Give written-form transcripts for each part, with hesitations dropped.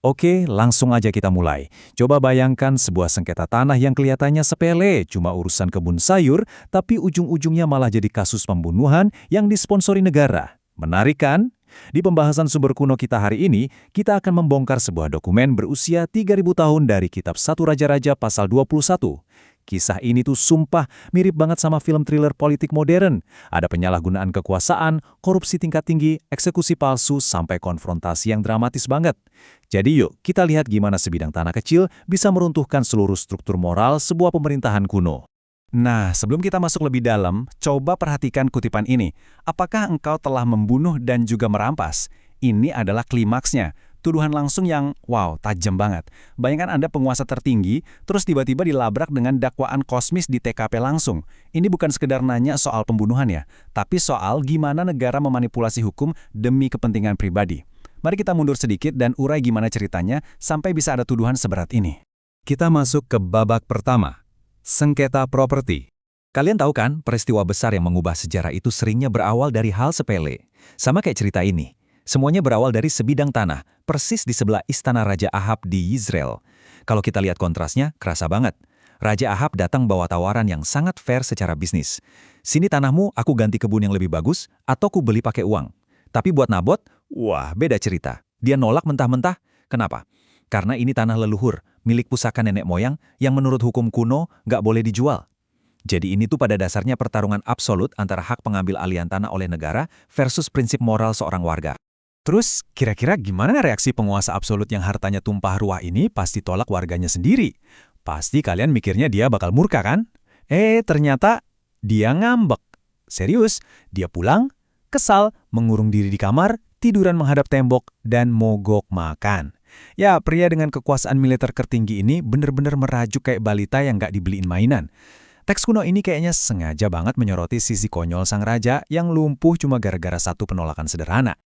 Oke, langsung aja kita mulai. Coba bayangkan sebuah sengketa tanah yang kelihatannya sepele, cuma urusan kebun sayur, tapi ujung-ujungnya malah jadi kasus pembunuhan yang disponsori negara. Menarik kan? Di pembahasan sumber kuno kita hari ini, kita akan membongkar sebuah dokumen berusia 3.000 tahun dari Kitab 1 Raja-Raja pasal 21. Kisah ini tuh sumpah mirip banget sama film thriller politik modern. Ada penyalahgunaan kekuasaan, korupsi tingkat tinggi, eksekusi palsu, sampai konfrontasi yang dramatis banget. Jadi yuk, kita lihat gimana sebidang tanah kecil bisa meruntuhkan seluruh struktur moral sebuah pemerintahan kuno. Nah, sebelum kita masuk lebih dalam, coba perhatikan kutipan ini. Apakah engkau telah membunuh dan juga merampas? Ini adalah klimaksnya. Tuduhan langsung yang, wow, tajam banget. Bayangkan Anda penguasa tertinggi, terus tiba-tiba dilabrak dengan dakwaan kosmis di TKP langsung. Ini bukan sekedar nanya soal pembunuhan ya, tapi soal gimana negara memanipulasi hukum demi kepentingan pribadi. Mari kita mundur sedikit dan urai gimana ceritanya sampai bisa ada tuduhan seberat ini. Kita masuk ke babak pertama. Sengketa properti. Kalian tahu kan, peristiwa besar yang mengubah sejarah itu seringnya berawal dari hal sepele. Sama kayak cerita ini. Semuanya berawal dari sebidang tanah, persis di sebelah istana Raja Ahab di Yizreel. Kalau kita lihat kontrasnya, kerasa banget. Raja Ahab datang bawa tawaran yang sangat fair secara bisnis. Sini tanahmu, aku ganti kebun yang lebih bagus, atau ku beli pakai uang. Tapi buat Nabot, wah beda cerita. Dia nolak mentah-mentah. Kenapa? Karena ini tanah leluhur, milik pusaka nenek moyang yang menurut hukum kuno nggak boleh dijual. Jadi ini tuh pada dasarnya pertarungan absolut antara hak pengambil alihan tanah oleh negara versus prinsip moral seorang warga. Terus, kira-kira gimana reaksi penguasa absolut yang hartanya tumpah ruah ini pas ditolak warganya sendiri? Pasti kalian mikirnya dia bakal murka kan? Ternyata dia ngambek. Serius, dia pulang, kesal, mengurung diri di kamar, tiduran menghadap tembok, dan mogok makan. Ya, pria dengan kekuasaan militer tertinggi ini bener-bener merajuk kayak balita yang nggak dibeliin mainan. Teks kuno ini kayaknya sengaja banget menyoroti sisi konyol sang raja yang lumpuh cuma gara-gara satu penolakan sederhana.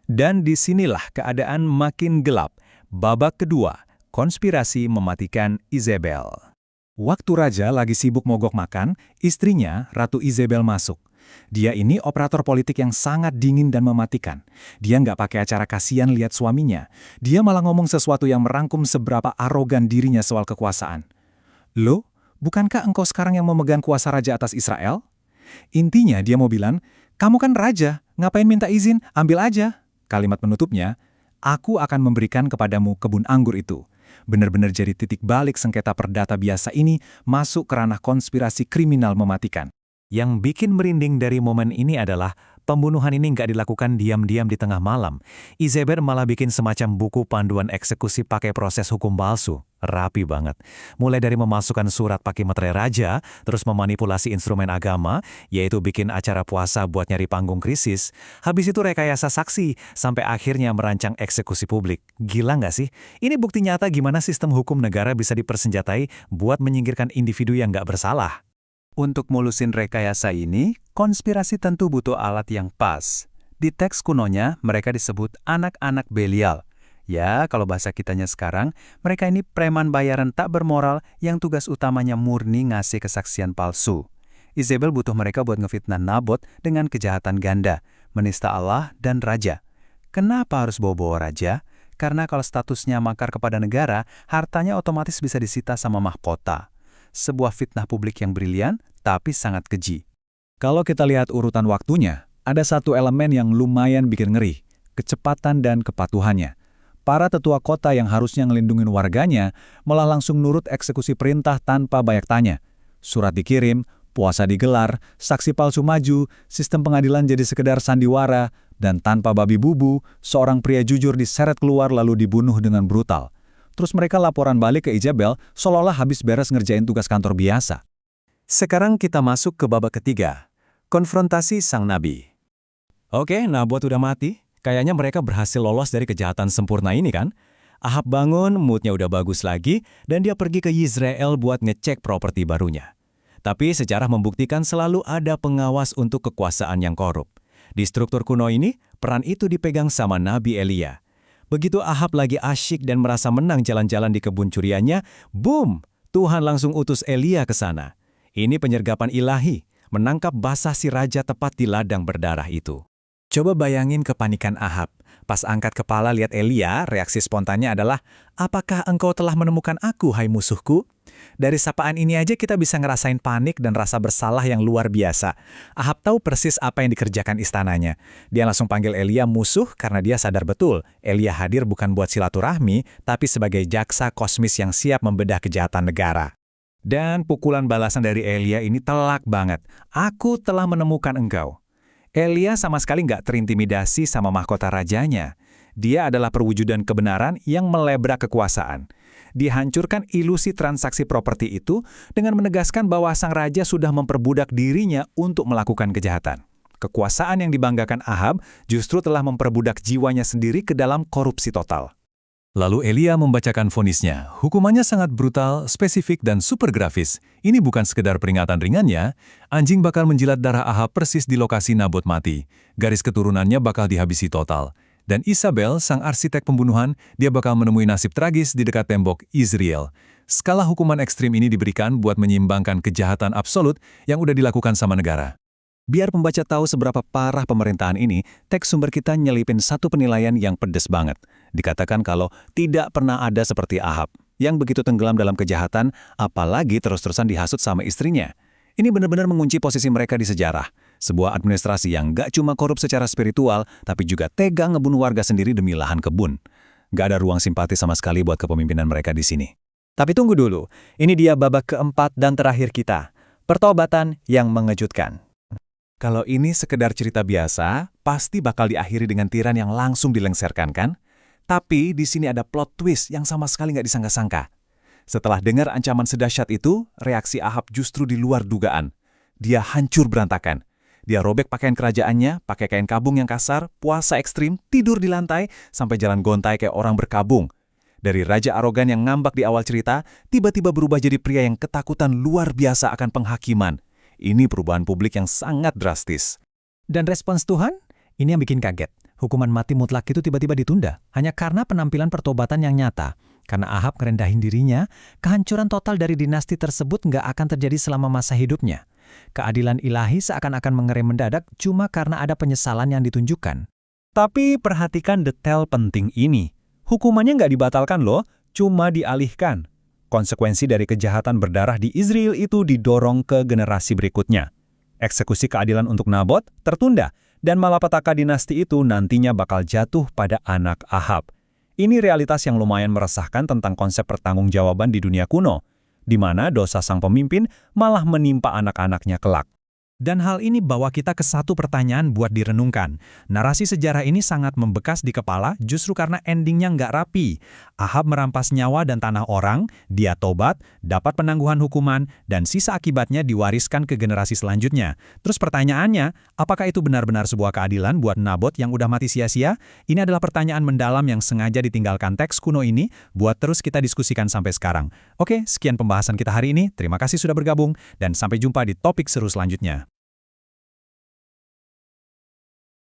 Dan disinilah keadaan makin gelap. Babak kedua, konspirasi mematikan Izebel. Waktu raja lagi sibuk mogok makan, istrinya, Ratu Izebel masuk. Dia ini operator politik yang sangat dingin dan mematikan. Dia nggak pakai acara kasihan lihat suaminya. Dia malah ngomong sesuatu yang merangkum seberapa arogan dirinya soal kekuasaan. Loh, bukankah engkau sekarang yang memegang kuasa raja atas Israel? Intinya dia mau bilang, kamu kan raja, ngapain minta izin, ambil aja. Kalimat penutupnya, aku akan memberikan kepadamu kebun anggur itu. Benar-benar jadi titik balik sengketa perdata biasa ini masuk ke ranah konspirasi kriminal mematikan. Yang bikin merinding dari momen ini adalah pembunuhan ini nggak dilakukan diam-diam di tengah malam. Izebel malah bikin semacam buku panduan eksekusi pakai proses hukum palsu. Rapi banget. Mulai dari memasukkan surat pakai materai raja, terus memanipulasi instrumen agama, yaitu bikin acara puasa buat nyari panggung krisis. Habis itu rekayasa saksi, sampai akhirnya merancang eksekusi publik. Gila nggak sih? Ini bukti nyata gimana sistem hukum negara bisa dipersenjatai buat menyingkirkan individu yang nggak bersalah. Untuk mulusin rekayasa ini, konspirasi tentu butuh alat yang pas. Di teks kunonya, mereka disebut anak-anak Belial. Ya, kalau bahasa kitanya sekarang, mereka ini preman bayaran tak bermoral yang tugas utamanya murni ngasih kesaksian palsu. Izebel butuh mereka buat ngefitnah Nabot dengan kejahatan ganda, menista Allah dan raja. Kenapa harus bawa-bawa raja? Karena kalau statusnya makar kepada negara, hartanya otomatis bisa disita sama mahkota. Sebuah fitnah publik yang brilian, tapi sangat keji. Kalau kita lihat urutan waktunya, ada satu elemen yang lumayan bikin ngeri, kecepatan dan kepatuhannya. Para tetua kota yang harusnya ngelindungin warganya, malah langsung nurut eksekusi perintah tanpa banyak tanya. Surat dikirim, puasa digelar, saksi palsu maju, sistem pengadilan jadi sekedar sandiwara, dan tanpa babi bubu, seorang pria jujur diseret keluar lalu dibunuh dengan brutal. Terus mereka laporan balik ke Izebel seolah-olah habis beres ngerjain tugas kantor biasa. Sekarang kita masuk ke babak ketiga, konfrontasi sang nabi. Oke, Nabot udah mati. Kayaknya mereka berhasil lolos dari kejahatan sempurna ini kan? Ahab bangun, moodnya udah bagus lagi, dan dia pergi ke Yizreel buat ngecek properti barunya. Tapi sejarah membuktikan selalu ada pengawas untuk kekuasaan yang korup. Di struktur kuno ini, peran itu dipegang sama Nabi Elia. Begitu Ahab lagi asyik dan merasa menang jalan-jalan di kebun curiannya, boom! Tuhan langsung utus Elia ke sana. Ini penyergapan ilahi, menangkap basah si raja tepat di ladang berdarah itu. Coba bayangin kepanikan Ahab. Pas angkat kepala lihat Elia, reaksi spontannya adalah, "Apakah engkau telah menemukan aku, hai musuhku?" Dari sapaan ini aja kita bisa ngerasain panik dan rasa bersalah yang luar biasa. Ahab tahu persis apa yang dikerjakan istananya. Dia langsung panggil Elia musuh karena dia sadar betul, Elia hadir bukan buat silaturahmi, tapi sebagai jaksa kosmis yang siap membedah kejahatan negara. Dan pukulan balasan dari Elia ini telak banget. "Aku telah menemukan engkau." Elia sama sekali nggak terintimidasi sama mahkota rajanya. Dia adalah perwujudan kebenaran yang melebrak kekuasaan. Dihancurkan ilusi transaksi properti itu dengan menegaskan bahwa sang raja sudah memperbudak dirinya untuk melakukan kejahatan. Kekuasaan yang dibanggakan Ahab justru telah memperbudak jiwanya sendiri ke dalam korupsi total. Lalu Elia membacakan vonisnya. Hukumannya sangat brutal, spesifik, dan super grafis. Ini bukan sekedar peringatan ringannya. Anjing bakal menjilat darah Ahab persis di lokasi Nabot mati. Garis keturunannya bakal dihabisi total. Dan Isabel, sang arsitek pembunuhan, dia bakal menemui nasib tragis di dekat tembok Israel. Skala hukuman ekstrim ini diberikan buat menyeimbangkan kejahatan absolut yang udah dilakukan sama negara. Biar pembaca tahu seberapa parah pemerintahan ini, teks sumber kita nyelipin satu penilaian yang pedes banget. Dikatakan kalau tidak pernah ada seperti Ahab, yang begitu tenggelam dalam kejahatan, apalagi terus-terusan dihasut sama istrinya. Ini benar-benar mengunci posisi mereka di sejarah. Sebuah administrasi yang gak cuma korup secara spiritual, tapi juga tega ngebunuh warga sendiri demi lahan kebun. Gak ada ruang simpati sama sekali buat kepemimpinan mereka di sini. Tapi tunggu dulu, ini dia babak keempat dan terakhir kita. Pertobatan yang mengejutkan. Kalau ini sekedar cerita biasa, pasti bakal diakhiri dengan tiran yang langsung dilengsarkan kan? Tapi di sini ada plot twist yang sama sekali nggak disangka-sangka. Setelah dengar ancaman sedahsyat itu, reaksi Ahab justru di luar dugaan. Dia hancur berantakan. Dia robek pakaian kerajaannya, pakai kain kabung yang kasar, puasa ekstrim, tidur di lantai, sampai jalan gontai kayak orang berkabung. Dari raja arogan yang ngambak di awal cerita, tiba-tiba berubah jadi pria yang ketakutan luar biasa akan penghakiman. Ini perubahan publik yang sangat drastis. Dan respons Tuhan? Ini yang bikin kaget. Hukuman mati mutlak itu tiba-tiba ditunda, hanya karena penampilan pertobatan yang nyata. Karena Ahab ngerendahin dirinya, kehancuran total dari dinasti tersebut nggak akan terjadi selama masa hidupnya. Keadilan ilahi seakan-akan mengerem mendadak cuma karena ada penyesalan yang ditunjukkan. Tapi perhatikan detail penting ini. Hukumannya nggak dibatalkan loh, cuma dialihkan. Konsekuensi dari kejahatan berdarah di Israel itu didorong ke generasi berikutnya. Eksekusi keadilan untuk Nabot tertunda, dan malapetaka dinasti itu nantinya bakal jatuh pada anak Ahab. Ini realitas yang lumayan meresahkan tentang konsep pertanggungjawaban di dunia kuno, di mana dosa sang pemimpin malah menimpa anak-anaknya kelak. Dan hal ini bawa kita ke satu pertanyaan buat direnungkan. Narasi sejarah ini sangat membekas di kepala justru karena endingnya nggak rapi. Ahab merampas nyawa dan tanah orang, dia tobat, dapat penangguhan hukuman, dan sisa akibatnya diwariskan ke generasi selanjutnya. Terus pertanyaannya, apakah itu benar-benar sebuah keadilan buat Nabot yang udah mati sia-sia? Ini adalah pertanyaan mendalam yang sengaja ditinggalkan teks kuno ini buat terus kita diskusikan sampai sekarang. Oke, sekian pembahasan kita hari ini. Terima kasih sudah bergabung, dan sampai jumpa di topik seru selanjutnya.